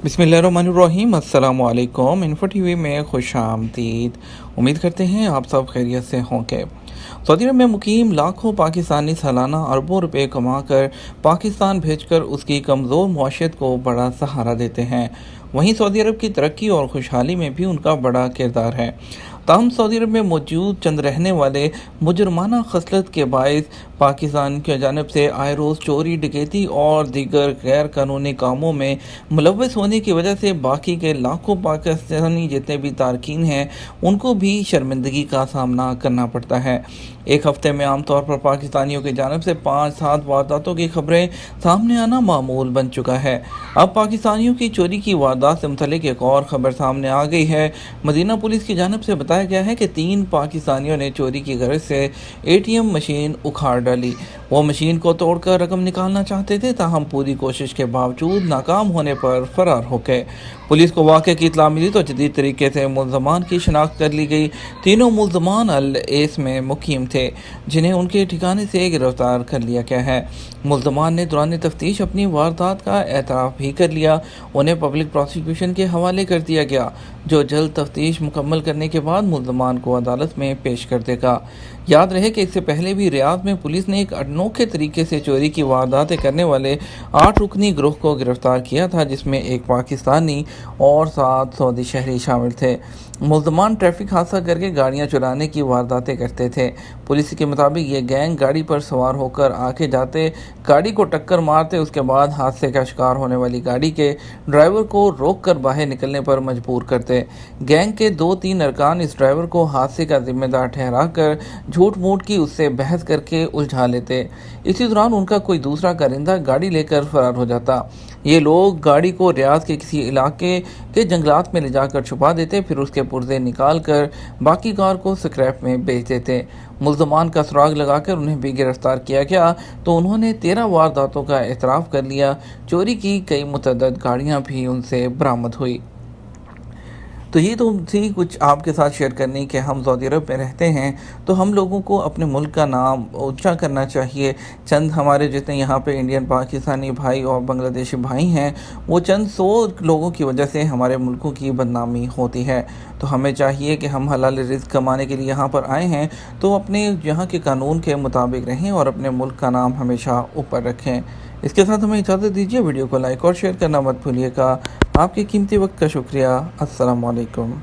बिस्मिल्लाहिर्रहमानिर्रहीम। अस्सलाम वालेकुम। इन्फो टीवी में खुश आमदीद। उम्मीद करते हैं आप सब खैरियत से होंगे। सऊदी अरब में मुकीम लाखों पाकिस्तानी सालाना अरबों रुपए कमाकर पाकिस्तान भेजकर उसकी कमज़ोर मौशियत को बड़ा सहारा देते हैं। वहीं सऊदी अरब की तरक्की और खुशहाली में भी उनका बड़ा किरदार है। ताहम सऊदी अरब में मौजूद चंद रहने वाले मुजरमाना खसलत के बायस पाकिस्तान की जानिब से आए रोज़ चोरी, डकैती और दीगर गैर कानूनी कामों में मुलव्वस होने की वजह से बाकी के लाखों पाकिस्तानी जितने भी तारकीन हैं उनको भी शर्मिंदगी का सामना करना पड़ता है। एक हफ्ते में आमतौर पर पाकिस्तानियों की जानिब से 5-7 वारदातों की खबरें सामने आना मामूल बन चुका है। अब पाकिस्तानियों की चोरी की वारदात से मुतल्लिक एक और खबर सामने आ गई है। मदीना पुलिस की जानिब से बताया गया है कि 3 पाकिस्तानियों ने चोरी की गरज से ATM मशीन उखाड़ डाली। वो मशीन को तोड़कर रकम निकालना चाहते थे, ताहम पूरी कोशिश के बावजूद नाकाम होने पर फरार हो गए। पुलिस को वाक़े की इत्तला मिली तो जदीद तरीके से मुल्ज़मान की शनाख्त कर ली गई। तीनों मुल्ज़मान अल एस में मुकीम थे, जिन्हें उनके ठिकाने से गिरफ्तार कर लिया गया है। मुल्ज़मान ने दौरान तफ्तीश अपनी वारदात का एतराफ़ भी कर लिया। उन्हें पब्लिक प्रोसिक्यूशन के हवाले कर दिया गया, जो जल्द तफ्तीश मुकम्मल करने के बाद मुल्ज़मान को अदालत में पेश कर देगा। याद रहे कि इससे पहले भी रियाद में पुलिस ने एक अनोखे तरीके से चोरी की वारदातें करने वाले 8 रुकनी ग्रोह को गिरफ्तार किया था, जिसमें एक पाकिस्तानी और 7 सऊदी शहरी शामिल थे। मुल्ज़मान ट्रैफिक हादसा करके गाड़ियां चुराने की वारदातें करते थे। पुलिस के मुताबिक ये गैंग गाड़ी पर सवार होकर आके जाते, गाड़ी को टक्कर मारते, उसके बाद हादसे का शिकार होने वाली गाड़ी के ड्राइवर को रोक कर बाहर निकलने पर मजबूर करते। गैंग के 2-3 अरकान इस ड्राइवर को हादसे का जिम्मेदार ठहरा कर झूठ मूठ की उससे बहस करके उलझा लेते। इसी दौरान उनका कोई दूसरा कारिंदा गाड़ी लेकर फरार हो जाता। ये लोग गाड़ी को रियाद के किसी इलाके के जंगलात में ले जाकर छुपा देते, फिर उसके पुर्जे निकाल कर बाकी कार को स्क्रैप में बेच देते। मुल्ज़मान का सुराग लगाकर उन्हें भी गिरफ्तार किया गया तो उन्होंने 13 वारदातों का एतराफ़ कर लिया। चोरी की कई मुतअद्दिद गाड़ियाँ भी उनसे बरामद हुई। तो ये तो थी कुछ आपके साथ शेयर करने कि हम सऊदी अरब में रहते हैं तो हम लोगों को अपने मुल्क का नाम ऊंचा करना चाहिए। चंद हमारे जितने यहाँ पे इंडियन, पाकिस्तानी भाई और बांग्लादेशी भाई हैं, वो चंद 100 लोगों की वजह से हमारे मुल्कों की बदनामी होती है। तो हमें चाहिए कि हम हलाल रिज़्क़ कमाने के लिए यहाँ पर आए हैं तो अपने यहाँ के कानून के मुताबिक रहें और अपने मुल्क का नाम हमेशा ऊपर रखें। इसके साथ हमें इजाज़त दीजिए। वीडियो को लाइक और शेयर करना मत भूलिएगा। आपके कीमती वक्त का शुक्रिया। अस्सलाम वालेकुम।